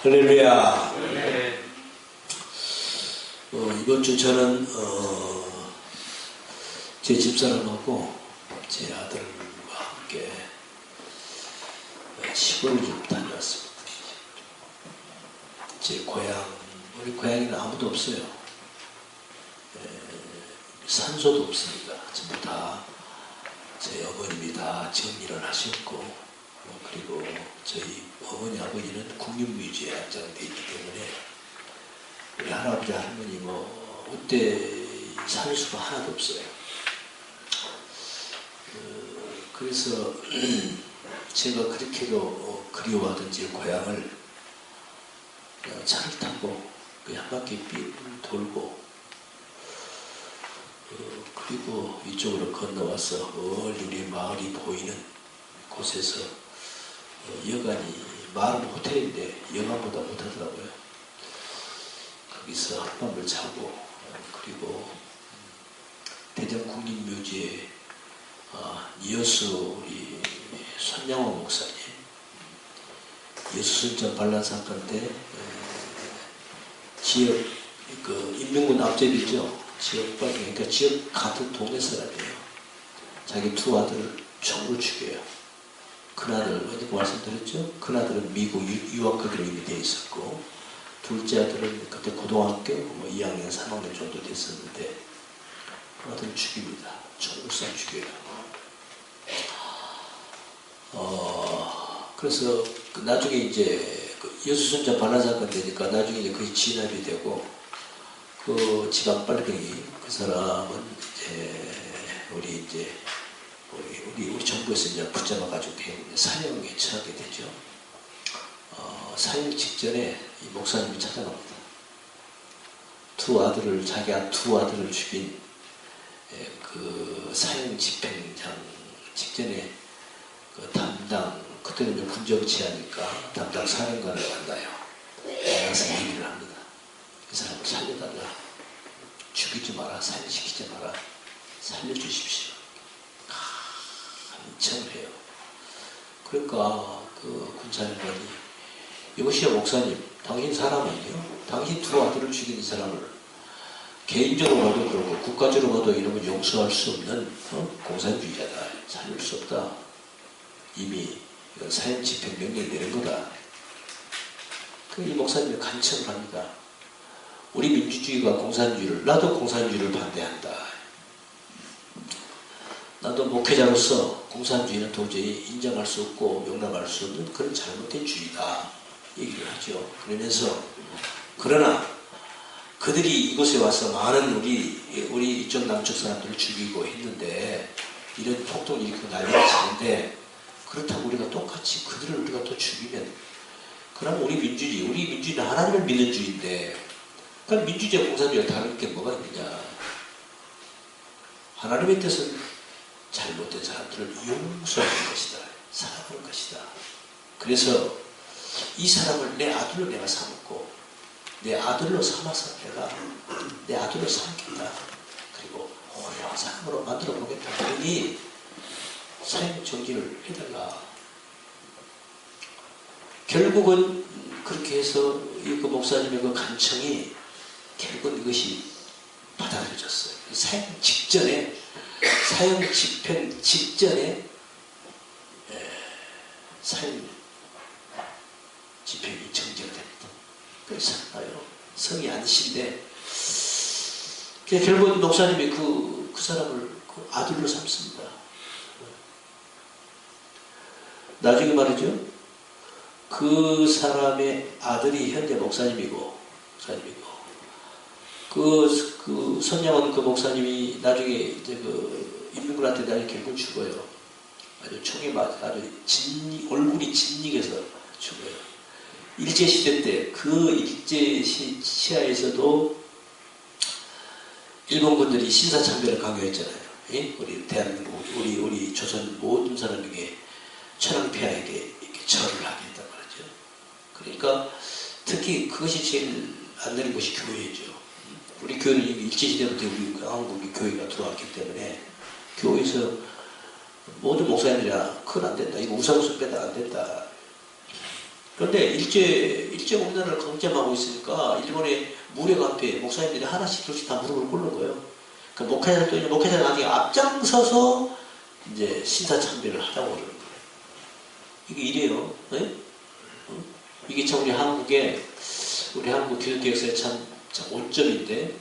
할렐루야. 네. 이번 주 저는 제 집사람하고 제 아들과 함께 시골을 좀 다녀왔습니다. 제 고향, 우리 고향에는 아무도 없어요. 산소도 없습니다. 전부 다 제 어머님이 다 정리를 하셨고, 그리고 저희 어머니 아버지는 국립묘지에 안장되어 있기 때문에 우리 할아버지 할머니 그때 산수가 하나도 없어요. 그래서 제가 그렇게도 그리워하던 제 고향을 차를 타고 한 바퀴 삥 돌고, 그리고 이쪽으로 건너와서 멀리 우리 마을이 보이는 곳에서 여간이, 마을은 호텔인데 여간보다 못하더라고요. 거기서 한밤을 자고, 그리고 대전국립묘지에 이여수 우리 손양호 목사님, 여수순천 반란 사건 때 지역 인민군 앞제비죠. 지역발, 그러니까 지역 같은 동네 사람이에요. 자기 두 아들을 총으로 죽여요. 큰아들, 어제 말씀드렸죠? 큰아들은 미국 유학 가기로 이미 돼 있었고, 둘째 아들은 그때 고등학교 2학년, 3학년 정도 됐었는데, 그 아들을 죽입니다. 총으로 쏴 죽여요. 그래서 나중에 이제 여수순천 반란 사건 되니까 나중에 이제 거의 진압이 되고, 그 지방 빨갱이, 그 사람은 이제 우리 정부에서 이제 붙잡아가지고 사형에 처하게 되죠. 사형 직전에 이 목사님이 찾아갑니다. 자기 두 아들을 죽인 그 사형 집행장 직전에 그 담당, 그때는 군정치하니까 담당 사령관을 만나요. 만나서 얘기를 합니다. 이 사람을 살려달라. 죽이지 마라. 살려시키지 마라. 살려주십시오. 한청을 해요. 그러니까 그 군사령관이, 여보시오 목사님, 당신 사람은요, 당신 두 아들을 죽인 이 사람을 개인적으로 봐도 그렇고 국가적으로 봐도 이러면 용서할 수 없는 공산주의자다. 살릴 수 없다. 이미 이건 사형 집행 명령이 내린 거다. 이 목사님이 간청을 합니다. 우리 민주주의가 공산주의를, 나도 공산주의를 반대한다. 나도 목회자로서 공산주의는 도저히 인정할 수 없고 용납할 수 없는 그런 잘못된 주의다. 얘기를 하죠. 그러면서, 그러나 그들이 이곳에 와서 많은 우리 이쪽 남쪽 사람들을 죽이고 했는데, 이런 폭동을 일으키고 난리가 치는데, 그렇다고 우리가 똑같이 그들을 우리가 또 죽이면, 그럼 우리 민주주의는 하나님을 믿는 주의인데, 그럼 민주주의와 공산주의가 다른 게 뭐가 있느냐. 하나님의 뜻은 잘못된 사람들을 용서하는 것이다. 사랑하는 것이다. 그래서 이 사람을 내 아들로 내가 삼고, 내 아들로 삼아서 내가 내 아들로 삼겠다. 그리고 훌륭한 사람으로 만들어 보겠다. 그러니 사형 정지를 해달라. 결국은 그렇게 해서 그 목사님의 그 간청이 결국은 이것이 받아들여졌어요. 사형 집행 직전에 사형 집행이 정지가 됩니다. 그래서 성이 아니신데, 결국은 목사님이 그 사람을 그 아들로 삼습니다. 나중에 말이죠. 그 사람의 아들이 현재 목사님이고, 그 손양원 그 목사님이 나중에 이제 그 인민군한테 나중에 결국 죽어요. 아주 총에 맞아, 아주 얼굴이 진익해서 죽어요. 일제시대 때, 그 일제시하에서도 일본군들이 신사참배를 강요했잖아요. 우리 대한민국, 우리 조선 모든 사람에게, 천황폐하에게 이렇게 절을 하게 했단 말이죠. 그러니까 특히 그것이 제일 안 되는 것이 교회죠. 우리 교회는 일제시대부터 우리 한국의 교회가 들어왔기 때문에 교회에서 모든 목사님들이 그건 안 된다. 이거 우상숭배다 안 된다. 그런데 일제공산을 강점하고 있으니까 일본의 무력 앞에 목사님들이 하나씩 둘씩 다 무릎을 꿇는 거예요. 그 목회자들 나중에 앞장서서 이제 신사참배를 하자고 그러는 거예요. 이게 이래요. 네? 이게 참 우리 한국 기독교 역사의 참 원점인데,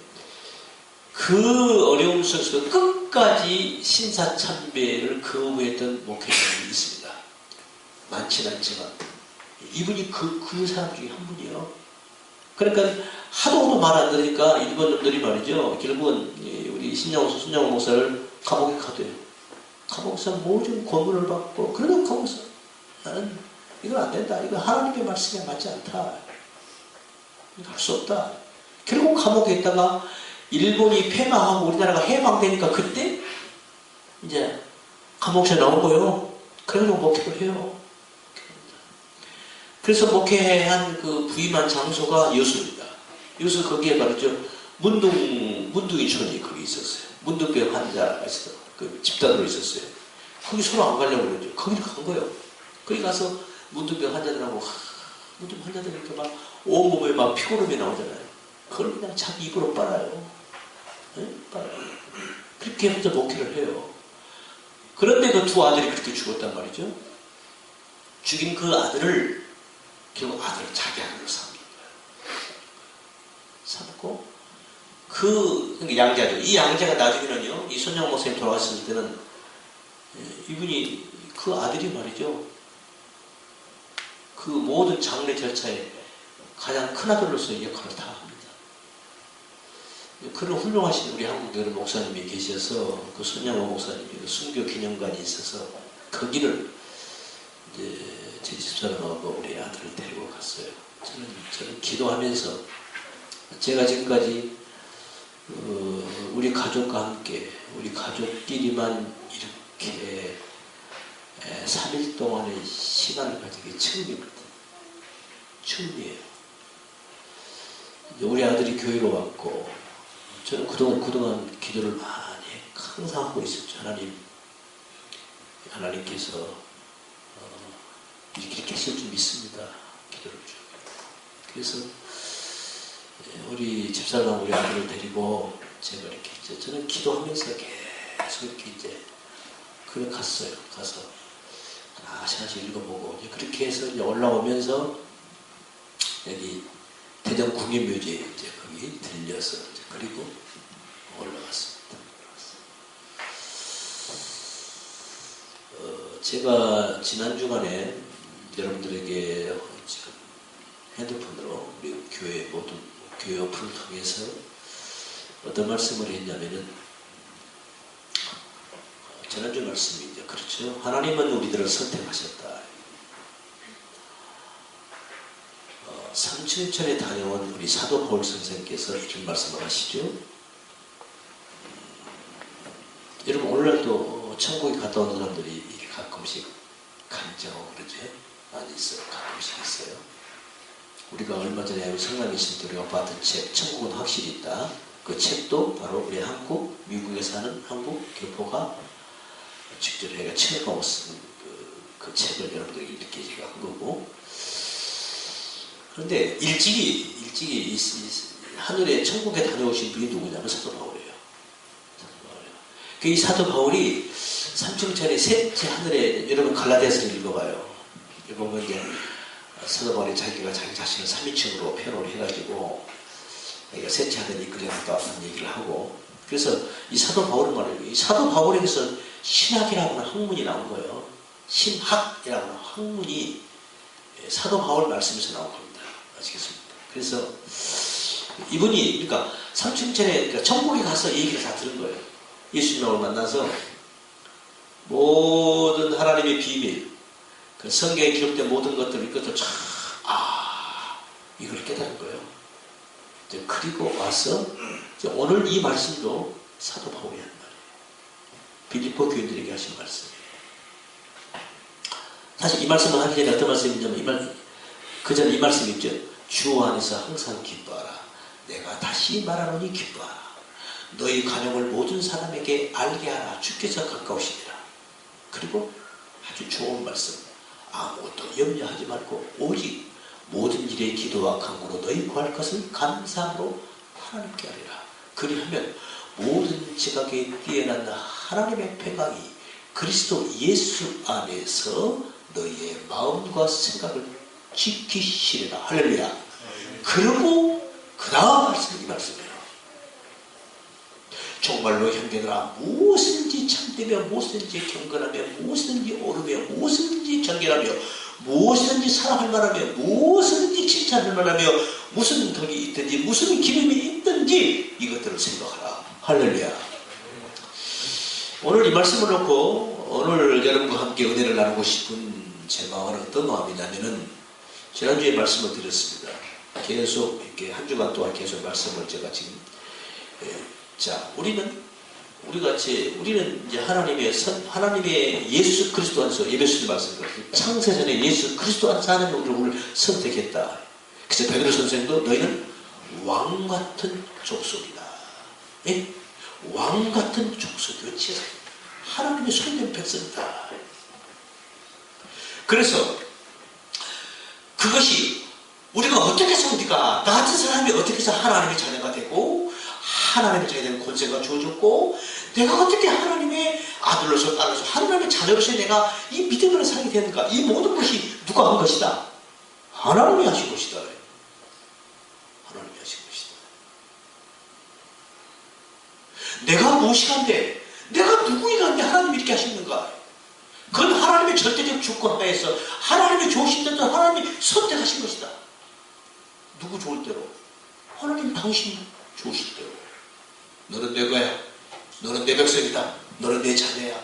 그 어려움 속에서 끝까지 신사참배를 거부했던 목회자들이 있습니다. 많지는 않지만 이분이 그 사람 중에 한 분이에요. 그러니까 하도 말 안 들으니까 일본 놈들이 말이죠, 결국은 우리 손양호 목사를 감옥에 가둬요. 감옥에서 모든 고문을 받고, 그래도 감옥에서 나는 이건 안 된다, 이건 하나님의 말씀에 맞지 않다, 할 수 없다. 결국 감옥에 있다가 일본이 패망하고 우리나라가 해방되니까 그때 이제 감옥에서 나온 거예요. 그래서 목회를 해요. 그래서 목회한 그 부임한 장소가 여수입니다. 여수 거기에 말이죠, 문둥이촌이 거기 있었어요. 문둥병 환자가 있었어요. 그 집단으로 있었어요. 거기 서로 안 가려고 그러죠. 거기를 간 거예요. 거기 가서 문둥병 환자들하고, 문둥병 환자들이 이렇게 막 온몸에 막 피고름이 나오잖아요. 그걸 그냥 자기 입으로 빨아요. 네? 빨아요. 그렇게 혼자 목회를 해요. 그런데 그 두 아들이 그렇게 죽었단 말이죠. 죽인 그 아들을 결국 자기 아들로 삼는 거예요. 삼고, 그 양자죠. 이 양자가 나중에는요, 이 손양호 목사님 돌아왔을 때는, 이분이, 그 아들이 말이죠, 그 모든 장례 절차에 가장 큰 아들로서의 역할을 다 합니다. 그런 훌륭하신 우리 한국 여러 목사님이 계셔서, 그 손양호 목사님이 순교 기념관이 있어서, 거기를 이제 제 집사람하고 우리 아들을 데리고 갔어요. 저는 기도하면서, 제가 지금까지 우리 가족과 함께, 우리 가족끼리만 이렇게 3일 동안의 시간을 가진 게 처음이거든요. 처음이에요. 우리 아들이 교회로 왔고, 저는 그동안 기도를 많이 항상 하고 있었죠. 하나님께서 이렇게 하실 줄 믿습니다. 기도를 쭉. 그래서 우리 집사람 우리 아들을 데리고 제가 이렇게 저는 기도하면서 계속 이렇게 이제 그래 갔어요. 가서 하나씩 읽어보고 이제 그렇게 해서 이제 올라오면서 여기 대전 국립묘지에 이제 거기 들려서 이제 그리고 올라갔습니다. 제가 지난 주간에 여러분들에게 지금 핸드폰으로 우리 교회 모든 교회 어플을 통해서 어떤 말씀을 했냐면은, 지난주 말씀이죠. 그렇죠. 하나님은 우리들을 선택하셨다. 삼층천에 다녀온 우리 사도 바울 선생님께서 이런 말씀을 하시죠. 여러분 오늘날도 천국에 갔다 온 사람들이 이렇게 가끔씩 간증하고 그러죠. 많이 있어요. 가끔씩 있어요. 우리가 얼마 전에 성남에 있을 때 우리가 봤던 책, 천국은 확실히 있다. 그 책도 바로 우리 미국에 사는 한국 교포가 직접 해가 책하고 쓴 그 책을 여러분들에게 이렇게 제가 한 거고. 그런데 일찍이 하늘에 천국에 다녀오신 분이 누구냐면 사도 바울이에요. 이 사도 바울이 삼층천의 셋째 하늘에, 여러분 갈라디아서를 읽어봐요. 읽어보면 이제 사도 바울이 자기가 자기 자신을 3인칭으로 표현을 해가지고 셋째 하늘에 이끌려 갔다 왔다는 얘기를 하고, 그래서 이 사도 바울은 말이에요. 이 사도 바울에게서 신학이라고 하는 학문이 나온 거예요. 신학이라고 하는 학문이 사도 바울 말씀에서 나온 겁니다. 아시겠습니까? 그래서 이분이 그러니까 삼층천에, 그러니까 천국에 가서 얘기를 다 들은 거예요. 예수님을 만나서 모든 하나님의 비밀, 그 성경에 기록된 모든 것들, 이것도 참, 이걸 깨달은 거예요. 그리고 와서 오늘 이 말씀도 사도 바울이 한 말이에요. 빌립보 교인들에게 하신 말씀이에요. 사실 이 말씀을 하기 전에 어떤 말씀이냐면, 그 전에 이 말씀이 있죠. 주 안에서 항상 기뻐하라. 내가 다시 말하노니 기뻐하라. 너희 간용을 모든 사람에게 알게 하라. 주께서 가까우시니라. 그리고 아주 좋은 말씀. 아무것도 염려하지 말고 오직 모든 일에 기도와 간구로 너희 구할 것을 감사함으로 하나님께 하리라. 그리하면 모든 지각에 뛰어난 하나님의 평강이 그리스도 예수 안에서 너희의 마음과 생각을 지키시리라. 할렐루야. 그리고 그 다음 말씀이 이 말씀이에요. 정말로 형제들아, 무엇인지 참되며 무엇인지 경건하며 무엇인지 오르며 무엇인지 정결하며 무엇이든지 사랑할 만하며 무엇이든지 칭찬할 만하며 무슨 덕이 있든지 무슨 기름이 있든지 이것들을 생각하라. 할렐루야. 오늘 이 말씀을 놓고 오늘 여러분과 함께 은혜를 나누고 싶은 제 마음은 어떤 마음이냐면은 지난주에 말씀을 드렸습니다. 계속 이렇게 한 주간 동안 계속 말씀을 제가 지금 자, 우리는 이제 하나님의 예수 그리스도 안에서 예배수님 말씀드렸어요. 창세전에 예수 그리스도 안에서 하나님이 우리를 선택했다. 그래서 베드로 선생도 너희는 왕 같은 족속이다. 예? 왕 같은 족속이요. 하나님의 손된 백성이다. 그래서 그것이 우리가 어떻게 해서 우리가 나 같은 사람이 어떻게 해서 하나님의 자녀가 되고 하나님의 자녀가 되는 권세가 주어졌고 내가 어떻게 하나님의 아들로서 딸로서 하나님의 자녀로서 내가 이 믿음을 살게 되는가. 이 모든 것이 누가 한 것이다. 하나님이 하신 것이다. 하나님이 하신 것이다. 내가 무엇이 간데 내가 누구이가 한데 하나님이 이렇게 하시는가. 그건 하나님의 절대적 주권 하에서 하나님의 좋으신 대로 하나님이 선택하신 것이다. 누구 좋을 대로? 하나님 당신 좋으실 대로. 너는 내 거야. 너는 내 백성이다. 너는 내 자녀야.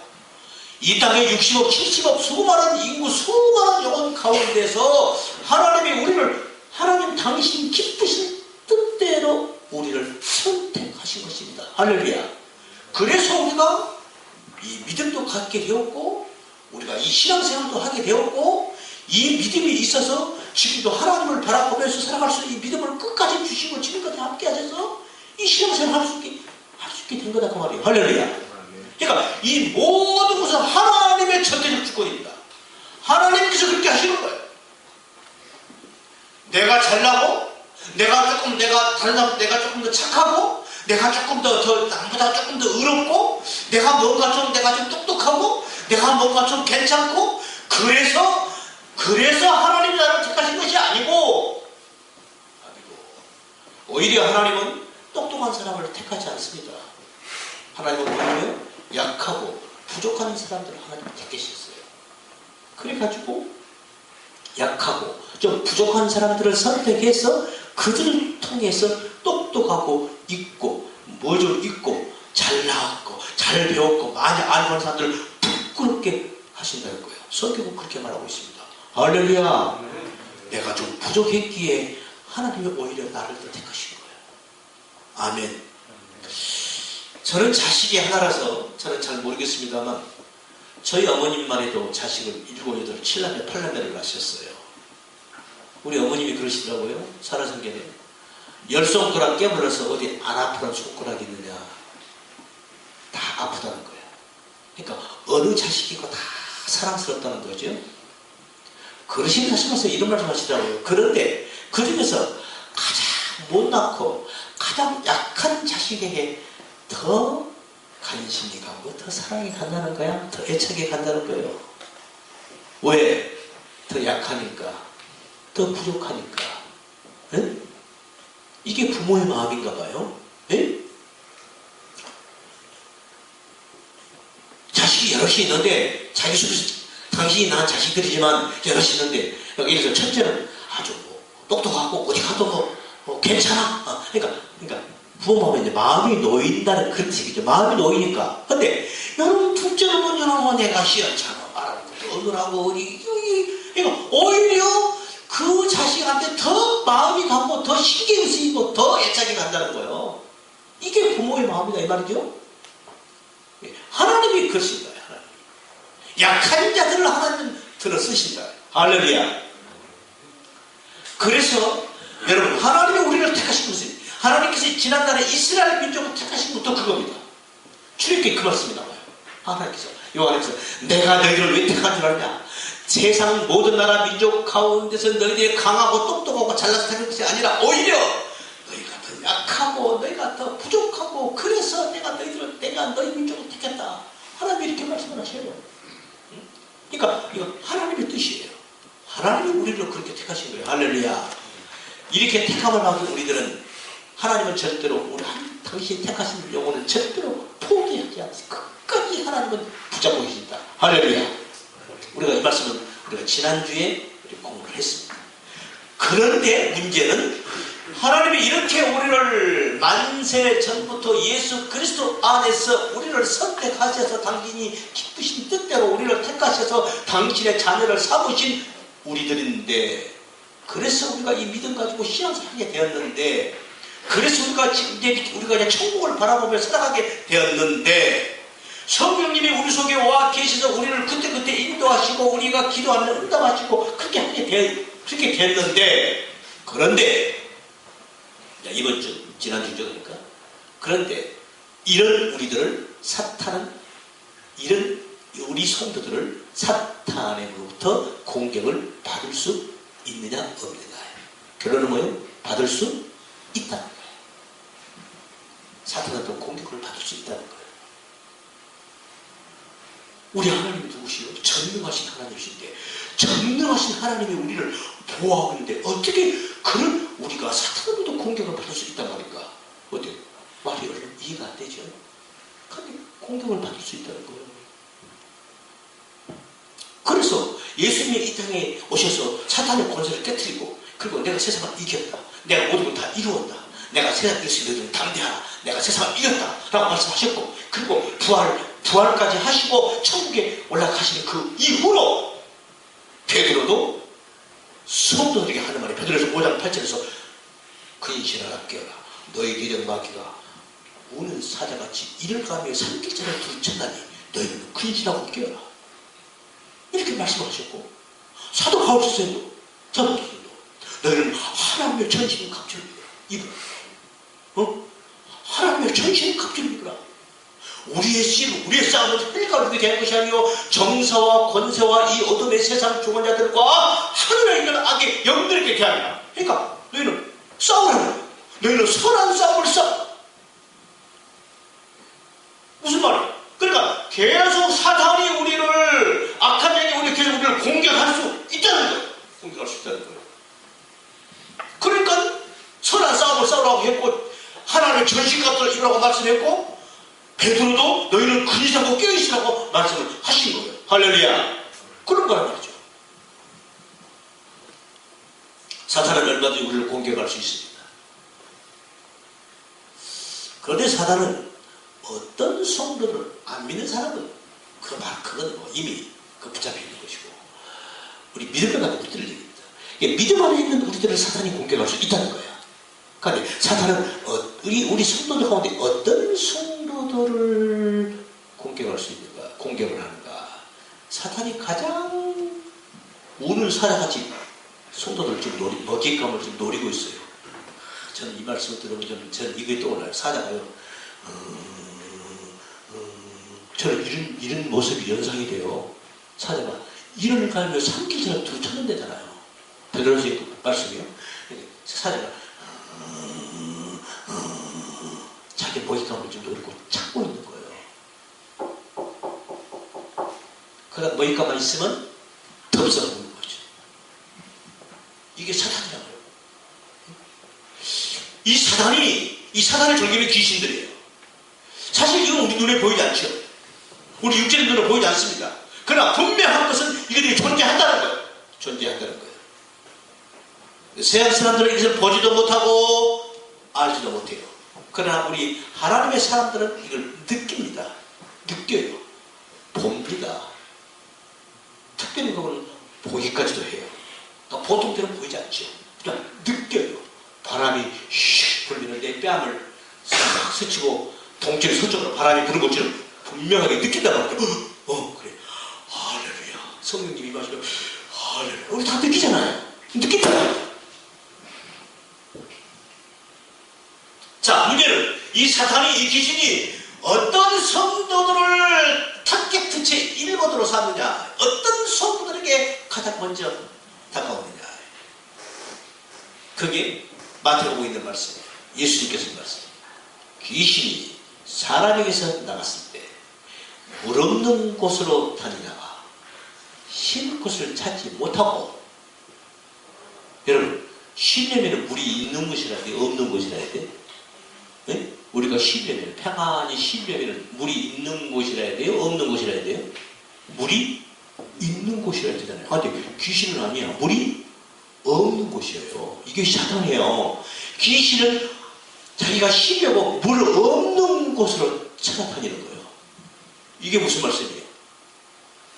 이 땅에 60억, 70억 수많은 인구, 수많은 영혼 가운데서 하나님이 우리를 하나님 당신 기쁘신 뜻대로 우리를 선택하신 것입니다. 할렐루야. 그래서 우리가 이 믿음도 갖게 되었고 우리가 이 신앙생활도 하게 되었고 이 믿음이 있어서 지금도 하나님을 바라보면서 살아갈 수 있는 이 믿음을 끝까지 주시고 지금까지 함께 하셔서 이 신앙생활을 할 수 있게 된 거다 그 말이에요. 할렐루야. 그러니까 이 모든 것은 하나님의 절대적 주권입니다. 하나님께서 그렇게 하시는 거예요. 내가 잘나고 내가 조금 더 착하고 내가 조금 더 남보다 조금 더 의롭고 내가 뭔가 좀 똑똑하고 내가 뭔가 좀 괜찮고 그래서 하나님이 나를 택하신 것이 아니고 오히려 하나님은 똑똑한 사람을 택하지 않습니다. 하나님은 뭐냐면 약하고 부족한 사람들을 하나님 택하셨어요. 그래가지고 약하고 좀 부족한 사람들을 선택해서 그들을 통해서 똑똑하고 있고 잘 나왔고 잘 배웠고 많이 알고 하는 사람들을 부끄럽게 하신다는 거예요. 성경은 그렇게 말하고 있습니다. 할렐루야. 내가 좀 부족했기에 하나님이 오히려 나를 더 택하신 거예요. 아멘. 저는 자식이 하나라서 저는 잘 모르겠습니다만 저희 어머님만 해도 자식을 7, 8, 7남매, 8남매를 낳으셨어요. 우리 어머님이 그러시더라고요. 살아생전에 10손가락 깨물어서 어디 안 아프란 손가락이 있느냐. 다 아프다는 거예요. 그러니까 어느 자식이고 다 사랑스럽다는 거죠. 그러신 하시면서 이런 말씀 하시더라고요. 그런데 그 중에서 가장 못났고 가장 약한 자식에게 더 관심이 가고 더 사랑이 간다는 거야. 더 애착이 간다는 거예요. 왜? 더 약하니까 더 부족하니까. 에? 이게 부모의 마음인가 봐요. 에? 자식이 여럿이 있는데 자기 속에서 당신이 낳은 자식들이지만 여럿이 있는데 여기서 첫째는 아주 똑똑하고 어디 가도 괜찮아. 그러니까 부모 마음에 이제 마음이 놓인다는 그런 뜻이죠. 마음이 놓이니까. 근데 여러분 둘째는 뭐냐면 내가 시원찮아 말하는 것도 어눌하고 그러니까 오히려 그 자식한테 더 마음이 가고 더 신경이 쓰이고 더 애착이 간다는 거예요. 이게 부모의 마음이다 이 말이죠. 하나님이 그러신 거예요. 하나님. 약한 자들을 하나님 들어 쓰신다. 할렐루야. 그래서 여러분 하나님이 우리를 택하신 것은 하나님께서 지난날에 이스라엘 민족을 택하신 것도 그겁니다. 출애굽기 그 말씀이 나와요. 하나님께서 요한에서 내가 너희를 왜 택한 줄 아냐. 세상 모든 나라 민족 가운데서 너희들이 강하고 똑똑하고 잘나서 타는 것이 아니라 오히려 너희가 더 약하고 너희가 더 부족하고 그래서 내가 너희 민족을 택했다. 하나님이 이렇게 말씀을 하셔요. 그러니까 이거 하나님의 뜻이에요. 하나님이 우리를 그렇게 택하신 거예요. 할렐루야. 이렇게 택함을 받은 우리들은 하나님은 절대로 당신이 택하신 영혼을 절대로 포기하지 않습니다. 끝까지 하나님은 붙잡고 계신다. 할렐루야. 우리가 이 말씀은 우리가 지난주에 공부를 했습니다. 그런데 문제는 하나님이 이렇게 우리를 만세 전부터 예수 그리스도 안에서 우리를 선택하셔서 당신이 기쁘신 뜻대로 우리를 택하셔서 당신의 자녀를 삼으신 우리들인데, 그래서 우리가 이 믿음 가지고 신앙생활 하게 되었는데, 그래서 우리가 이제 천국을 바라보며 살아가게 되었는데, 성령님이 우리 속에 와 계셔서 우리를 그때그때 인도하시고 우리가 기도하면 응답하시고 그렇게 됐는데, 그런데 이번 주 지난주죠. 그러니까 그런데 이런 우리들을 이런 우리 성도들을 사탄으로부터 공격을 받을 수 있느냐 없느냐. 결론은 뭐예요? 받을 수 있다는 거예요. 사탄으로부터 공격을 받을 수 있다는 거예요. 우리 하나님이 누구시요? 전능하신 하나님이신데, 전능하신 하나님이 우리를 보호하고 있는데 어떻게 그런 우리가 사탄으로부터 공격을 받을 수 있단 말인가? 어때요? 말이 얼른 이해가 안 되죠? 근데 공격을 받을 수 있다는 거예요. 그래서 예수님이 이 땅에 오셔서 사탄의 권세를 깨뜨리고, 그리고 내가 세상을 이겼다. 내가 모든 걸 다 이루었다. 내가 세상을 이길 수 있는 담대하라. 내가 세상을 이겼다. 라고 말씀하셨고, 그리고 부활까지 하시고 천국에 올라가시는 그 이후로 베드로도 성도들에게 하는 말이, 베드로서 5장 8절에서 근신하라 깨어라. 너희 내적 마귀가 우는 사자같이 이를 가며 산길자를 둘쳤나니 너희는 근신하고 깨어라. 이렇게 말씀하셨고, 사도 바울서도 너희는 하나님의 전신을 갑주를 입으라. 하나님의 전신을 갑주를 입으라. 우리의 싸움은 혈과 육에 대한 것이 아니요 정사와 권세와 이 어둠의 세상 종한 자들과 하늘에 있는 악의 영들에게 대하리라. 그러니까 너희는 싸우라는, 너희는 선한 싸움을 싸워. 무슨 말이야? 그러니까 계속 사탄이 우리를, 악한 영이 우리를 공격할 수 있다는 거예요. 공격할 수 있다는 거예요. 그러니까 선한 싸움을 싸우라고 했고, 하나님의 전신갑주를 입으라고 말씀했고, 베드로도 너희는 근신하고 깨어있으라고 말씀을 하신 거예요. 할렐루야. 그런 거란 말이죠. 사탄은 얼마든지 우리를 공격할 수 있습니다. 그런데 사탄은 어떤 성도를 안 믿는 사람은 그건 뭐 이미 붙잡혀 있는 것이고, 우리 믿음 안에 우리들을 얘기합니다. 믿음 안에 있는 우리들을 사탄이 공격할 수 있다는 거야. 그런데 사탄은 우리 성도들 가운데 어떤 성도들을 공격할 수 있는가, 공격을 하는가. 사탄이 가장 우는 사자같이 성도들을 지금 먹잇감을 지금 노리고 있어요. 저는 이 말씀을 들으면 저는 이게 떠올라요. 사자가요, 저는 이런 모습이 연상이 돼요. 사자가 이를 갈며 삼킬처럼 둘 쳤는데잖아요. 베드로서의 말씀이요. 사자가 자기 먹잇감을 좀 노리고 찾고 있는 거예요. 그러다 먹잇감만 있으면 덥석하는 거죠. 이게 사탄이라고요. 이 사탄의 졸개는 귀신들이에요. 사실 이건 우리 눈에 보이지 않죠. 우리 육체의 눈에 보이지 않습니다. 그러나 분명한 것은 이들이 존재한다는 거예요. 존재한다는 거예요. 세상 사람들은 이것을 보지도 못하고 알지도 못해요. 그러나 우리 하나님의 사람들은 이걸 느낍니다. 느껴요. 봅니다. 특별히 그건 보기까지도 해요. 그러니까 보통 때는 보이지 않죠. 그냥 느껴요. 바람이 슉 불리는데 뺨을 싹 스치고 동쪽에 서쪽으로 바람이 부는 것처럼 분명하게 느낀단 말이에요. 그래. 할렐루야. 성령님이 마시면 할렐루야. 우리 다 느끼잖아요. 느낀다. 자, 문제는 이 사탄이, 이 귀신이 어떤 성도들을 타겟트체 1번으로 삼느냐, 어떤 성도들에게 가장 먼저 다가오느냐. 그게 마태복음에 있는 말씀이에요. 예수님께서 말씀. 귀신이 사람에게서 나갔을 때 물 없는 곳으로 다니다가 쉴 곳을 찾지 못하고, 여러분 쉬려면 물이 있는 곳이라 돼요? 없는 곳이라 해야 돼요? 네? 우리가 쉬려면, 평안히 쉬려면 물이 있는 곳이라 해야 돼요? 없는 곳이라 해야 돼요? 물이 있는 곳이라 해야 되잖아요. 근데 귀신은 아니야. 물이 없는 곳이에요. 이게 사탄이에요. 귀신은 자기가 쉬려고 물 없는 곳으로 찾아다니는 거예요. 이게 무슨 말씀이에요?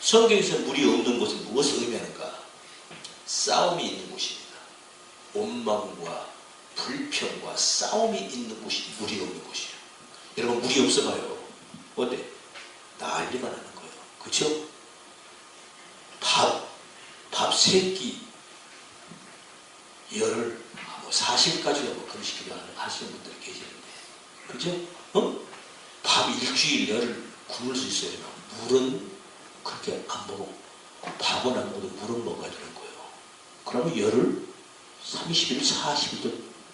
성경에서 물이 없는 곳은 무엇을 의미하는가? 싸움이 있는 곳입니다. 원망과 불평과 싸움이 있는 곳이 물이 없는 곳이에요. 여러분 물이 없어봐요. 어때? 난리만 하는 거예요. 그렇죠? 밥 3끼 열흘 40일까지도 뭐 금식기도 하시는 분들이 계시는데, 그죠? 밥 일주일 열흘 굶을 수 있어요. 물은 그렇게 안 먹고, 밥은 안 먹어도 물은 먹어야 되는 거예요. 그러면 열흘 30일 40일도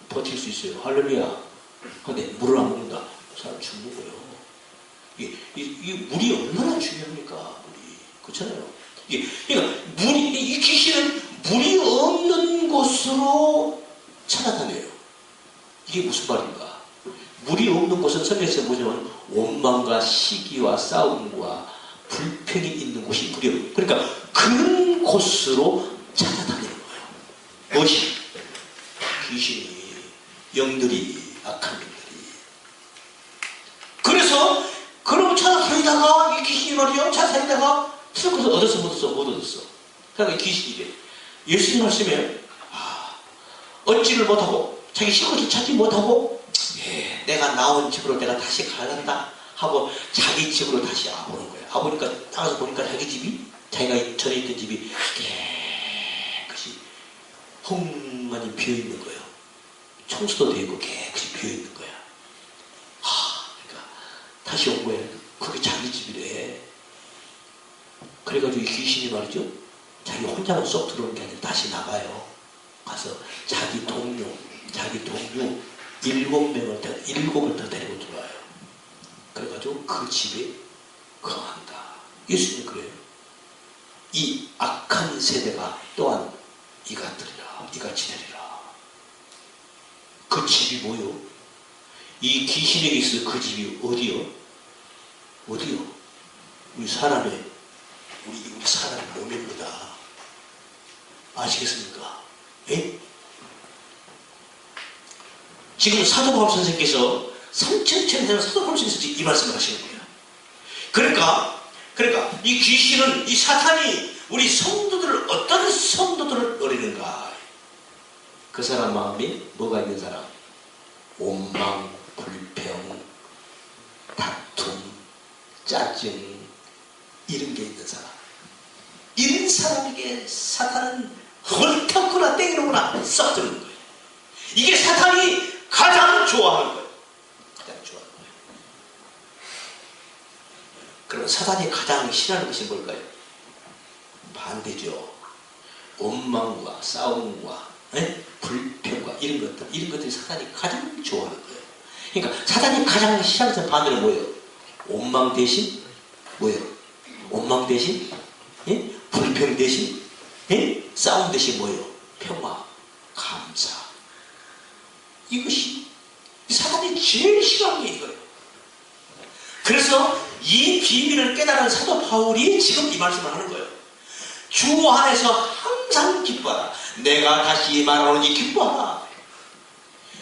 버틸 수 있어요. 할렐루야. 근데 물을 안 먹는다, 사람 죽는 거예요. 이 물이 얼마나 중요합니까? 물이. 그렇잖아요. 그러니까 이 귀신은 물이 없는 곳으로 찾아다녀요. 이게 무슨 말인가? 물이 없는 곳은 성경에서 뭐냐면 원망과 시기와 싸움과 불평이 있는 곳이 물이 없는. 그러니까 그런 곳으로 찾아다니는 거예요. 무엇이? 귀신이, 영들이, 악한 영들이. 그래서 그럼 찾아다니다가 이 귀신이 말이요, 찾아다니다가 틀을 것을 얻었어, 못 얻었어. 그러니까 귀신이 이래. 예수님 말씀에 얻지를 못하고 자기 식구를 찾지 못하고, 내가 나온 집으로 내가 다시 가란다 하고 자기 집으로 다시 와보는 거예요. 와보니까 나가서 보니까 자기 집이, 자기가 전에 있던 집이 깨끗이 헝만이 비어있는 거예요. 청소도 되고 깨끗이 비어있는 거야. 그러니까 다시 온 거예요. 그게 자기 집이래. 그래가지고 이 귀신이 말이죠, 자기 혼자만 쏙 들어오는 게 아니라 다시 나가요. 가서 자기 동료 7명을 더 데리고 들어와요. 그래가지고 그 집에 거한다. 예수님 그래요. 이 악한 세대가 또한 이같이 되리라. 그 집이 뭐요? 이 귀신에게 있어. 그 집이 어디요? 우리 사람의 몸입니다. 아시겠습니까? 예? 지금 사도 바울 선생님께서 3,000년에 사도 바울 선생님께서 이 말씀을 하시는 거예요. 그러니까 이 귀신은, 이 사탄이 우리 성도들을, 어떤 성도들을 노리는가? 그 사람 마음이 뭐가 있는 사람? 원망, 불평, 다툼, 짜증, 이런 게 있는 사람. 이런 사람에게 사탄은 헐떡거나 때리거나 썩 드는 거예요. 이게 사탄이 가장 좋아하는 거예요. 그럼 사탄이 가장 싫어하는 것이 뭘까요? 반대죠. 원망과 싸움과 불평과 이런 것들이 사탄이 가장 좋아하는 거예요. 그러니까 사탄이 가장 싫어하는 것은 반대로 뭐예요? 원망 대신 뭐예요? 원망 대신 불평 대신 싸움 대신 뭐예요? 평화, 감사. 이것이 사탄이 제일 싫어하는 게 이거예요. 그래서 이 비밀을 깨달은 사도 바울이 지금 이 말씀을 하는 거예요. 주 안에서 항상 기뻐하라. 내가 다시 말하노니 기뻐하라.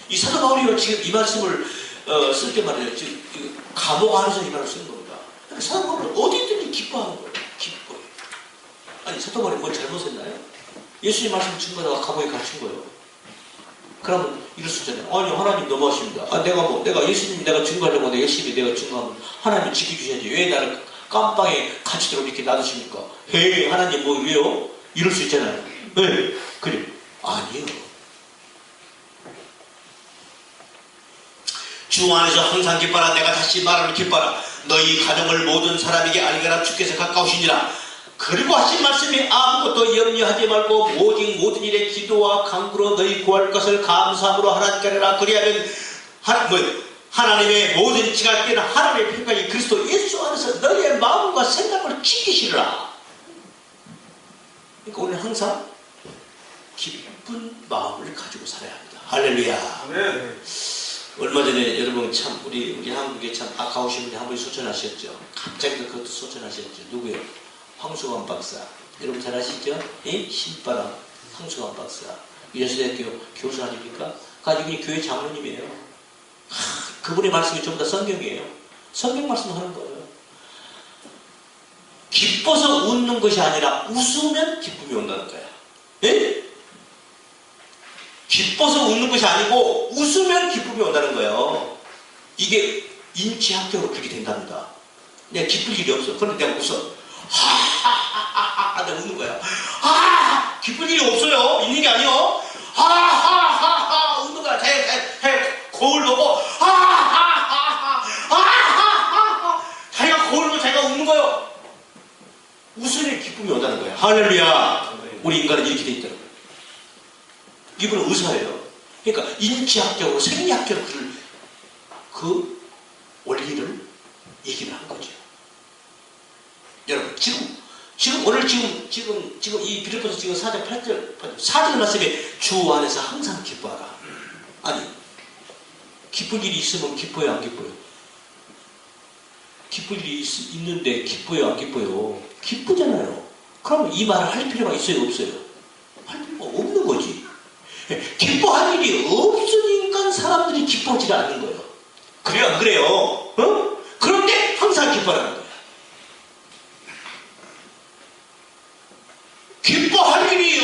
이 사도 바울이요, 지금 이 말씀을 쓸 때 말이에요. 지금 감옥 안에서 이 말을 쓰는 겁니다. 사도 바울은 어디든지 기뻐하는 거예요. 기뻐요. 아니, 사도 바울이 뭘 잘못했나요? 예수님 말씀 증거하다가 감옥에 갇힌 거예요. 그러면 이럴 수 있잖아요. 아니, 하나님 너무하십니다. 내가 예수님 내가 증거하려고 내가 열심히 내가 증거하면 하나님 지켜주셔야지. 왜 나를 깜빵에 갇히도록 이렇게 놔두십니까? 헤이, 하나님 뭐 왜요? 이럴 수 있잖아요. 네, 그래. 아니요. 주 안에서 항상 기뻐라. 내가 다시 말하는 기뻐라. 너희 가정을 모든 사람에게 알리라. 주께서 가까우시니라. 그리고 하신 말씀이 아무것도 염려하지 말고 오직 모든 일에 기도와 간구로 너희 구할 것을 감사함으로 하나님께 하라. 그리하면 하나님의 모든 지각되는 하나님의 평강이 그리스도 예수 안에서 너희의 마음과 생각을 지키시리라. 그러니까 우리는 항상 기쁜 마음을 가지고 살아야 합니다. 할렐루야. 네. 얼마 전에 여러분 참 우리 한국에 참 아까우신 분이 한 분이 소천하셨죠. 갑자기 그것도 소천하셨죠. 누구요? 황수관 박사. 여러분 잘 아시죠? 예? 신바람 황수관 박사. 여수대학교 교수 아닙니까? 이분이 교회 장로님이에요. 그분의 말씀이 전부 다 성경이에요. 성경 말씀 하는 거예요. 기뻐서 웃는 것이 아니라 웃으면 기쁨이 온다는 거야. 예? 기뻐서 웃는 것이 아니고 웃으면 기쁨이 온다는 거예요. 이게 인지학적으로 그렇게 된답니다. 내가 기쁠 일이 없어. 그런데 내가 웃어. 하하하하하 내가 웃는 거야. 하하하 기쁠 일이 없어요. 있는 게 아니요. 하하하하 웃는 거야. 거울 보고 하하하하하하하 자기가 거울 보고 자기가 웃는 거예요. 웃으면 기쁨이 온다는 거야. 할렐루야. 우리 인간은 이렇게 돼 있다는 거야. 이분은 의사예요. 그러니까 인지학적으로 생리학적으로 그 원리를 얘기를 한 거죠. 여러분 오늘 이 빌립보서 지금 4장 8절 말씀에 주 안에서 항상 기뻐하라. 아니 기쁠 일이 있으면 기뻐요 안 기뻐요? 기쁠 일이 있는데 기뻐요 안 기뻐요? 기쁘잖아요. 그럼 이 말을 할 필요가 있어요 없어요? 할 필요가 없는 거지. 기뻐할 일이 없으니까 사람들이 기뻐하지 않는 거예요. 그래요 안 그래요? 어? 그런데 항상 기뻐하는 거예요. 기뻐할 일이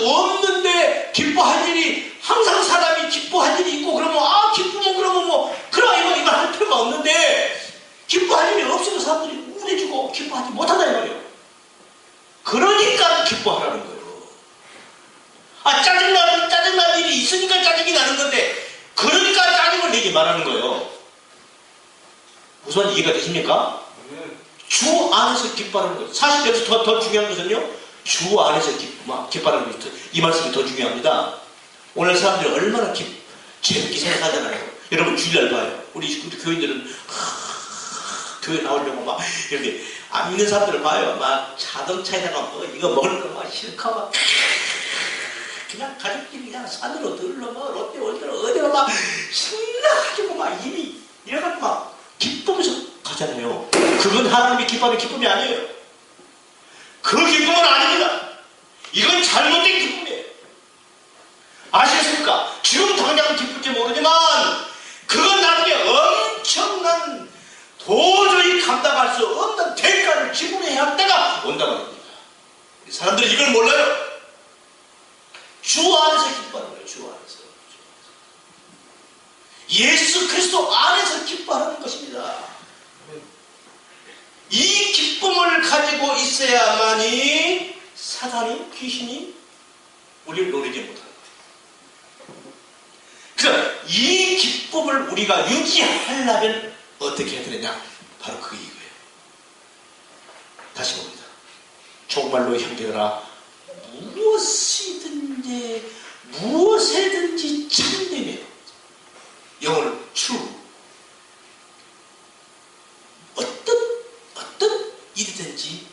없는데 기뻐할 일이 항상 사람이 기뻐할 일이 있고 그러면 기쁘면 그러면 그럼 이거 할 필요가 없는데 기뻐할 일이 없으면 사람들이 우울해지고 기뻐하지 못한다 이 말이에요. 그러니까 기뻐하라는 거예요. 짜증날 일이 있으니까 짜증이 나는 건데 그러니까 짜증을 내지 말라는 거예요. 무슨 말인지 이해가 되십니까? 주 안에서 기뻐하는 거예요. 사실 여기서 더 중요한 것은요. 주 안에서 기뻐하는 것. 이 말씀이 더 중요합니다. 오늘 사람들이 얼마나 재밌게 생각하잖아요. 여러분 주일날 봐요. 우리 교인들은 교회 나오려고 막 이렇게 안 믿는 사람들을 봐요. 막 자동차에다가 이거 먹을 거 막 실컷 막 그냥 가족끼리 그냥 산으로 들러 막 롯데월드로 어디로 막 신나가지고 막 입이 이래가지고 막 기쁘면서 가잖아요. 그건 하나님이 기뻐하는 기쁨이 아니에요. 그 기쁨은 아닙니다. 이건 잘못된 기쁨이에요. 아시겠습니까? 지금 당장 기쁠지 모르지만 그건 나중에 엄청난 도저히 감당할 수 없는 대가를 지불해야 할 때가 온다고 합니다. 사람들이 이걸 몰라요. 주 안에서 기뻐하는 거예요. 주 안에서. 예수 그리스도 안에서 기뻐하는 것입니다. 이 기쁨을 가지고 있어야만이 사단이 귀신이 우리를 노리지 못하는 거예요. 그래서 이 기쁨을 우리가 유지하려면 어떻게 해야 되느냐? 바로 그게 이거예요. 다시 봅니다. 정말로 형제들아 무엇에든지 참되며 영어는 true 어떤 일이든지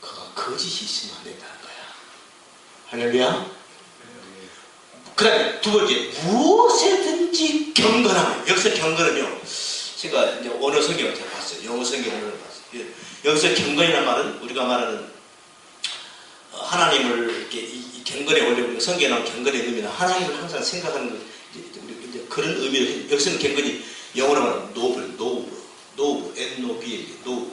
그가 거짓이 있으면 안 된다는 거야. 할렐루야. 그 다음에 두 번째 무엇에든지 경건하며. 여기서 경건은요 제가 이제 언어 성경을 제가 봤어요. 영어 성경을 봤어요. 여기서 경건이라는 말은 우리가 말하는 하나님을 이렇게 이 경건의 원래 우리가 성경에 나온 경건의 의미는 하나님을 항상 생각하는 것 우리 이제 그런 의미로 여기서는 경건이 영어로 말하면 노브 N-O-B-L 노브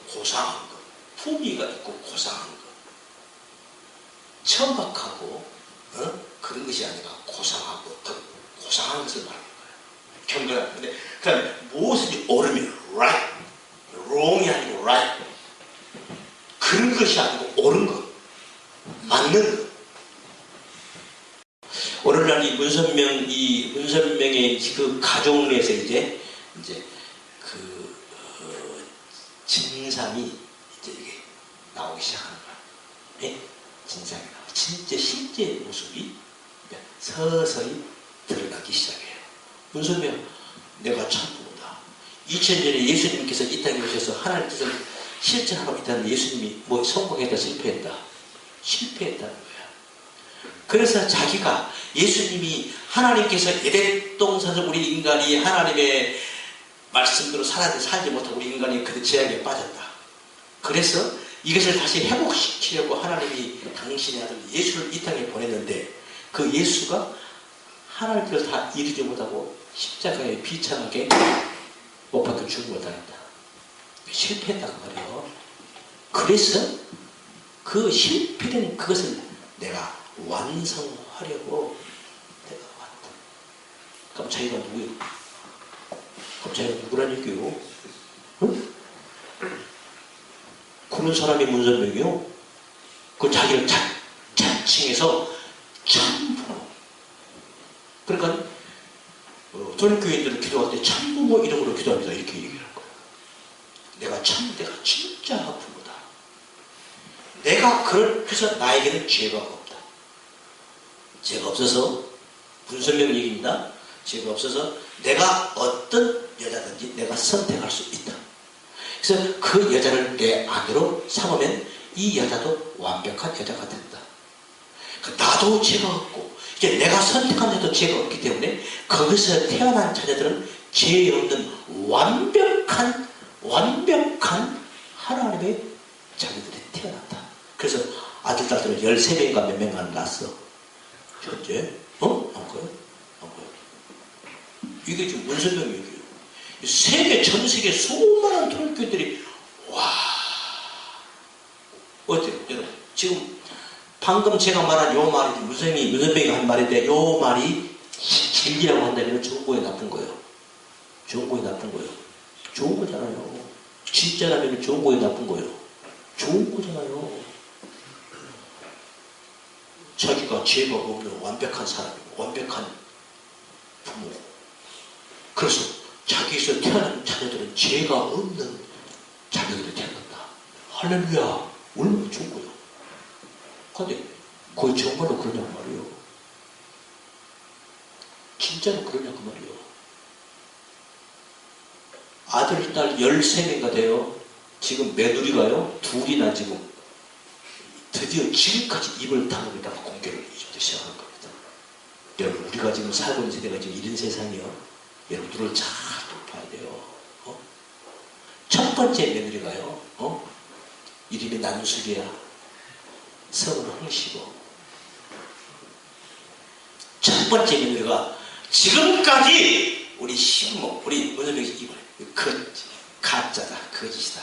고상한 것 품위가 있고 고상한 것 천박하고 그런 것이 아니라 고상하고 더 고상한 것을 말하는 거예요. 경건한 건데 그 다음에 무엇이든지 옳으면 right wrong이 아니고 right 그런 것이 아니고 옳은 것 맞는 것. 오늘날 이 문선명의 그 가족 내에서 이제 그 진상이 이제 이게 나오기 시작하는 거야. 예? 진상이 나와. 진짜 실제 모습이 서서히 드러나기 시작해요. 무슨 말? 내가 참 부모다. 2000년에 예수님께서 이 땅에 오셔서 하나님께서 실천하고 있다는 예수님이 뭐 성공했다 실패했다? 실패했다는 거야. 그래서 자기가 예수님이 하나님께서 에덴 동산에서 우리 인간이 하나님의 말씀대로 살지 못하고 우리 인간이 그 죄악에 빠졌다. 그래서 이것을 다시 회복시키려고 하나님이 당신의 아들 예수를 이 땅에 보냈는데 그 예수가 하나님께서 다 이루지 못하고 십자가에 비참하게 못 박혀 죽음을 당했다. 실패했다고 말이에요. 그래서 그 실패된 그것을 내가 완성하려고 내가 왔다. 그럼 자기가 누구예요? 그럼 자기가 누구란 얘기예요? 응? 그런 사람이 문선명이요? 그 자기를 자칭해서 참부모. 그러니까 전교인들은 기도할 때 참부모 이름으로 기도합니다. 이렇게 얘기를 할 거예요. 내가 진짜 부모다. 내가 그래서 나에게는 죄가 없다. 죄가 없어서 문선명 얘기입니다. 죄가 없어서 내가 어떤 여자든지 내가 선택할 수 있다. 그래서 그 여자를 내 아내로 삼으면 이 여자도 완벽한 여자가 된다. 나도 죄가 없고 이제 내가 선택한 자도 죄가 없기 때문에 거기서 태어난 자녀들은 죄 없는 완벽한 하나님의 자녀들이 태어났다. 그래서 아들, 딸들은 13명인가 몇 명간 낳았어. 현재? 안 거예요? 이게 지금 문선명 얘기예요. 전 세계 수많은 통일교들이 어때요, 여러분? 지금 방금 제가 말한 요 말이 문선명이 한 말인데 요 말이 진리라고 한다면 좋은 거예요, 나쁜 거예요? 좋은 거예요, 나쁜 거예요? 좋은 거잖아요. 진짜라면 좋은 거예요, 나쁜 거예요? 좋은 거잖아요. 자기가 죄가 없는 완벽한 사람이고 완벽한 부모. 그래서 자기에서 태어난 자녀들은 죄가 없는 자녀들이 태어난다. 할렐루야. 얼마나 좋은 거예요. 근데 거의 정말로 그러냐고 말이에요. 진짜로 그러냐고 말이에요. 아들, 딸 13명가 돼요. 지금 며느리가요. 둘이나 지금 드디어 지금까지 입을 다물다가 공개를 이제부터 시작하는 겁니다. 여러분, 우리가 지금 살고 있는 세대가 지금 이런 세상이요. 여러분, 눈을 잘 봐야 돼요. 첫 번째 며느리가요. 이름이 난수리야. 성은 홍시고. 첫 번째 며느리가 지금까지 우리 시부모, 우리 문선명이 입을 가짜다, 거짓이다.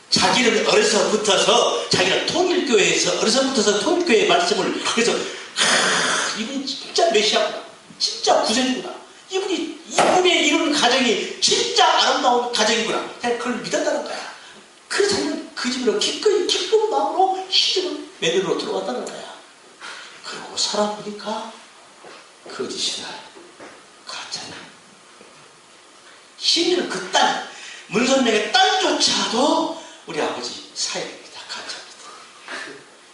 자기는 어려서부터서 자기는 통일교회의 말씀을 그래서 이분이 진짜 메시아구나, 진짜 구세주구나, 이분의 이런 가정이 진짜 아름다운 가정이구나, 그걸 믿었다는 거야. 그래서 자기는 그 집으로 기쁜 마음으로 시집을 며느리로 들어왔다는 거야. 그러고 살아보니까 거짓이다, 가짜다. 심지어 그 딸, 문선명의 딸조차도 우리 아버지 사역입니다. 가짜입니다.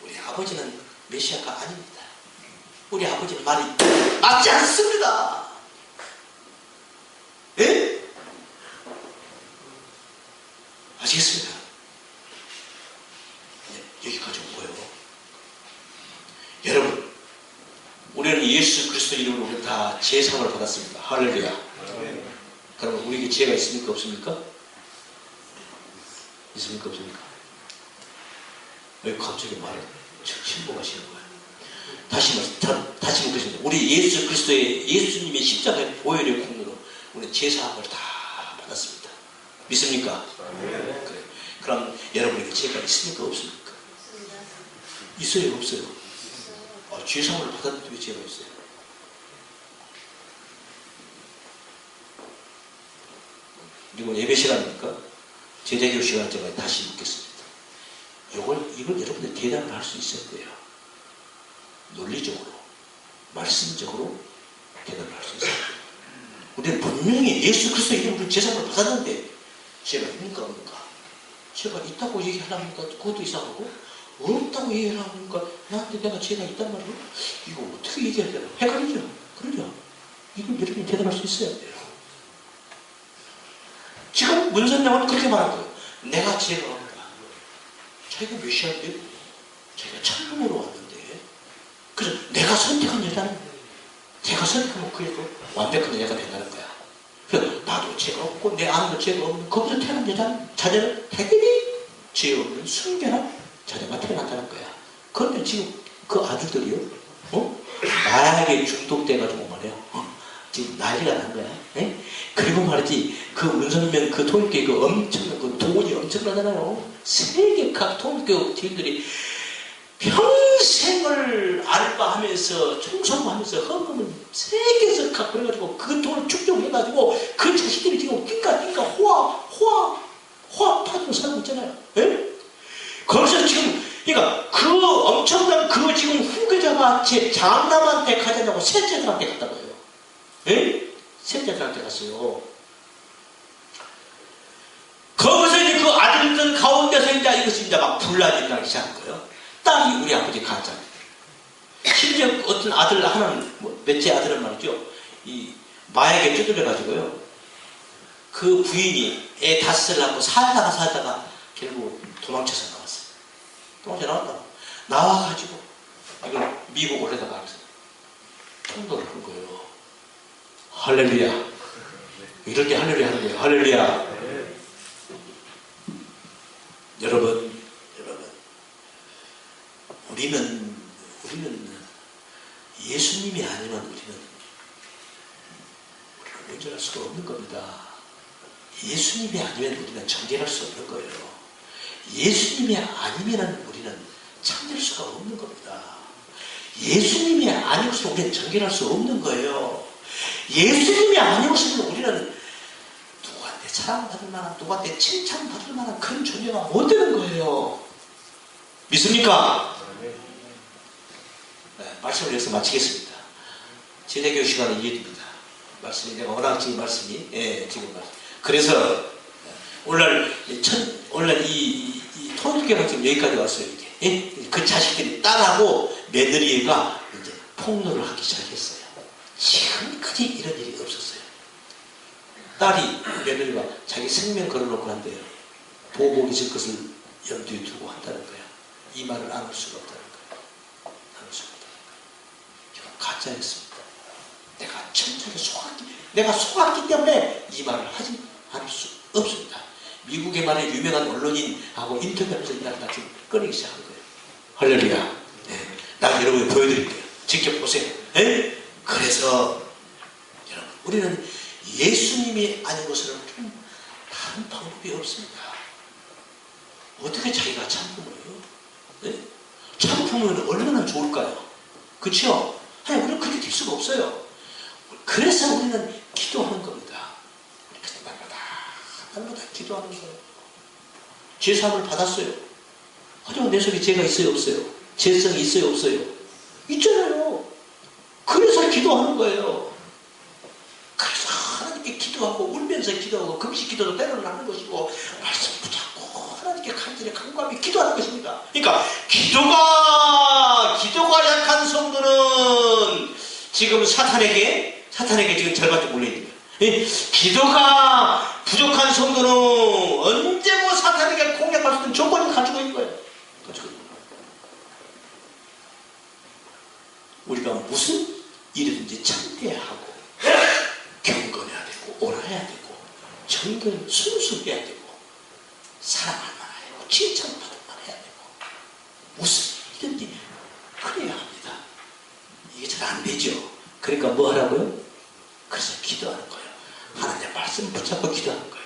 우리 아버지는 메시아가 아닙니다. 우리 아버지는 말이 맞지 않습니다. 예? 아시겠습니까? 여기까지 온 거예요. 여러분, 우리는 예수 그리스도 이름으로 우리는 다 제상을 받았습니다. 할렐루야. 그러면 우리에게 죄가 있습니까? 없습니까? 있습니까? 없습니까? 왜 갑자기 말을 침묵하시는 거예요? 다시 묻겠습니다. 우리 예수 그리스도의 예수님의 십자가의 보혈의 공로로 우리 제사함을 다 받았습니다. 믿습니까? 그래. 그럼 여러분에게 죄가 있습니까? 없습니까? 있어요? 없어요? 제사함을 받았는데 왜 죄가 있어요? 그리고 예배 시간이니까 제자교육 시간 제가 다시 묻겠습니다. 이걸 여러분들 대답을 할 수 있어야 돼요. 논리적으로, 말씀적으로 대답을 할 수 있어야 돼요. 우리는 분명히 예수 그리스도 이름으로 제사를 받았는데 죄가 있는가 없는가? 제가 있다고 얘기하려니까 그것도 이상하고, 없다고 얘기하려니까 나한테 내가 죄가 있단 말이에요. 이거 어떻게 얘기해야 되나? 헷갈리죠? 그러죠? 이걸 여러분이 대답할 수 있어야 돼요. 지금 문선영은 그렇게 말한 거예요. 내가 죄가 없다. 자기가 몇 시간인데? 자기가 천명으로 왔는데. 그래서 내가 선택한 여자는 제가 선택하면 그래도 완벽한 여자가 된다는 거야. 그래서 나도 죄가 없고 내 아내도 죄가 없는 거기서 태어난 여자는 자녀는 당연히 죄 없는 순결한 자녀가 태어난다는 거야. 그런데 지금 그 아들들이요, 마약에 중독돼가지고 말이야. 지금 난리가 난 거야. 에? 그리고 말이지, 그 문선명 그 통일교육 그 엄청난 그 돈이 엄청나잖아요. 세계 각 통일교육 팀들이 평생을 알바하면서 청소하면서 헌금을 세계에서 각 그래가지고 그 돈을 축적해가지고 그 자식들이 지금 띵까 호화 살고 있잖아요. 에? 거기서 지금 그러니까 그 엄청난 그 지금 후계자가 제 장남한테 가자냐고 셋째들한테 갔다고요. 예? 셋째들한테 갔어요. 거기서 이제 그 아들들 가운데서 이제 이것이 이제 막 분란이 나기 시작한 거예요. 딸이 우리 아버지 가자. 심지어 어떤 아들 하나는 몇째 아들은 말이죠. 이 마약에 쫓겨가지고요. 그 부인이 애 다섯을 낳고 살다가 결국 도망쳐서 나왔어요. 도망쳐 나왔다고. 나와가지고 이걸 미국 올려다가 통도를 한 거예요. 할렐루야. 이럴 때 할렐루야 하는 거예요. 할렐루야. 여러분, 우리는 예수님이 아니면 우리는 온전할 수가 없는 겁니다. 예수님이 아니면 우리는 정결할 수 없는 거예요. 예수님이 아니면 우리는 참될 수가 없는 겁니다. 예수님이 아니고서 우리는 정결할 수 없는 거예요. 예수님이 아니고서는 우리는 누구한테 사랑받을 만한, 누구한테 칭찬받을 만한 그런 존재가 못 되는 거예요. 믿습니까? 네, 말씀을 여기서 마치겠습니다. 제자교육 시간은 이해됩니다. 말씀이 내가 워낙 지금 말씀이 지금 말씀. 그래서 오늘 이 통일교회가 지금 여기까지 왔어요. 이게. 그 자식들이 딸하고 며느리가 이제 폭로를 하기 시작했어요. 지금까지 이런 일이 없었어요. 딸이 며느리가 자기 생명 걸어놓고 한대요. 보복 있을 것을 염두에 두고 한다는 거야. 이 말을 안 할 수가 없다는 거야. 안 할 수가 없다는 거야. 이건 가짜였습니다. 내가 속았기 때문에 이 말을 하지 않을 수 없습니다. 미국의 말에 유명한 언론인하고 인터뷰하면서 이 말을 다 지금 꺼내기 시작한 거예요. 할렐루야. 네. 나 여러분이 보여드릴게요. 직접 보세요. 네? 그래서 여러분, 우리는 예수님이 아닌 것은 다른 방법이 없습니다. 어떻게 자기가 참품을요? 네? 참품은 얼마나 좋을까요? 그렇죠? 아니, 우리는 그렇게 될 수가 없어요. 그래서 우리는 기도하는 겁니다. 날마다 기도하는 거예요. 죄사함을 받았어요. 하지만 내 속에 죄가 있어요, 없어요? 죄성이 있어요, 없어요? 있잖아요. 그래서 기도하는 거예요. 그래서 하나님께 기도하고 울면서 기도하고 금식 기도도 때로는 하는 것이고 말씀 붙잡고 하나님께 간절히 간구하며 기도하는 것입니다. 그러니까 기도가 약한 성도는 지금 사탄에게 지금 절반쯤 몰려있는 거예요. 기도가 부족한 성도는 언제 뭐 사탄에게 공략할 수 있는 조건을 가지고 있는 거예요. 우리가 무슨 일이든지 참돼야 하고 경건해야 되고 옳아야 되고 정결 순수해야 되고 사랑할 만해야 되고 칭찬받을 만해야 되고 무슨 일이든지 그래야 합니다. 이게 잘 안 되죠. 그러니까 뭐 하라고요? 그래서 기도하는 거예요. 하나님의 말씀 붙잡고 기도하는 거예요.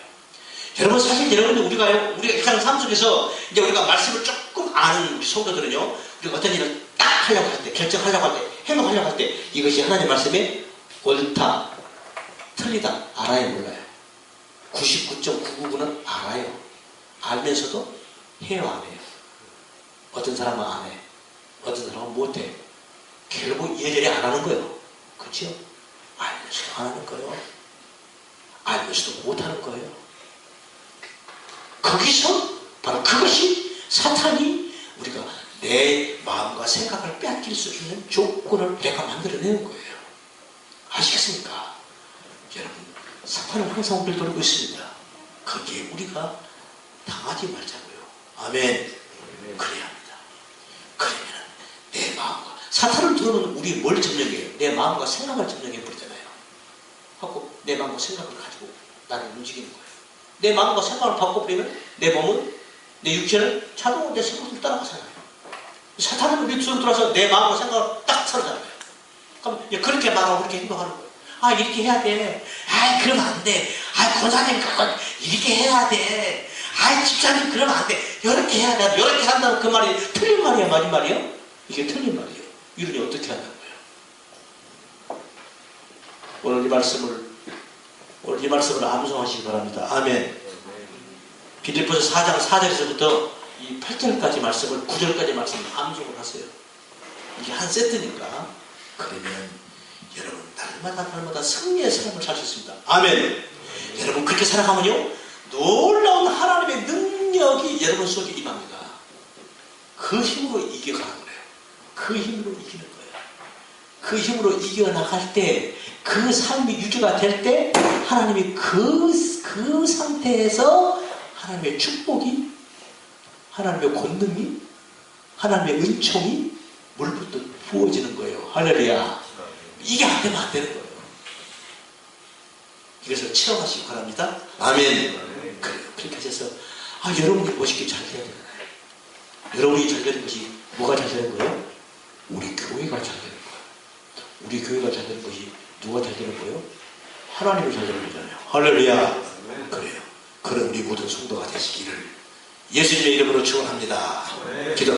여러분, 사실 여러분들 우리가 일상 삶 속에서 이제 우리가 말씀을 조금 아는 우리 성도들은요, 우리가 어떤 일을 딱 하려고 할 때, 결정하려고 할 때, 행동하려고 할 때 이것이 하나님의 말씀에 옳다, 틀리다 알아요, 몰라요? 99.999는 알아요. 알면서도 해요, 안 해요? 어떤 사람은 안 해, 어떤 사람은 못 해. 결국 예전에 안 하는 거예요. 그렇죠? 알면서도 안 하는 거예요. 알면서도 못 하는 거예요. 거기서 바로 그것이 사탄이 우리가 내 마음과 생각을 빼앗길 수 있는 조건을 내가 만들어내는 거예요. 아시겠습니까? 여러분, 사탄은 항상 우리를 노리고 있습니다. 거기에 우리가 당하지 말자고요. 아멘. 그래야 합니다. 그러면 내 마음과 사탄을 들으면 우리 뭘 점령해요? 내 마음과 생각을 점령해 버리잖아요. 하고 내 마음과 생각을 가지고 나를 움직이는 거예요. 내 마음과 생각을 바꿔버리면 내 몸은, 내 육체는 자동으로 내 생각을 따라가잖아요. 사탄은 우리 뒤로 돌아서 내 마음과 생각을 딱 사로잡아요. 그럼 그렇게 말하고 그렇게 행동하는 거예요. 아, 이렇게 해야 돼. 아, 그러면 안 돼. 아, 권사님, 그건 이렇게 해야 돼. 아, 집사님, 그러면 안 돼. 이렇게 해야 돼. 이렇게 한다면 그 말이 틀린 말이야, 맞은 말이야? 이게 틀린 말이에요. 이러니 어떻게 한다고요? 오늘 이 말씀을 암송하시기 바랍니다. 아멘. 빌립보서 4장 4절에서부터 이 8절까지 말씀을 9절까지 말씀을 암송을 하세요. 이게 한 세트니까. 그러면 여러분 날마다 승리의 삶을 살 수 있습니다. 아멘. 여러분 그렇게 살아가면요 놀라운 하나님의 능력이 여러분 속에 임합니다. 그 힘으로 이겨가는 거예요. 그 힘으로 이기는 거예요. 그 힘으로 이겨나갈 때 그 삶이 유지가 될 때 하나님이 그 상태에서 하나님의 축복이, 하나님의 권능이, 하나님의 은총이 물부터 부어지는 거예요. 할렐루야. 이게 안 되면 안 되는 거예요. 이것을 체험하시기 바랍니다. 아멘. 그렇게 하셔서 여러분이 멋있게 잘 돼야 되는 거예요. 여러분이 잘 되는 것이 뭐가 잘 되는 거예요? 우리 교회가 잘 되는 거예요. 우리 교회가 잘 되는 것이 누가 잘 되는 거예요? 하나님이 잘 되는 거잖아요. 할렐루야. 그래요. 그런 우리 모든 성도가 되시기를 예수님의 이름으로 축원합니다. 기도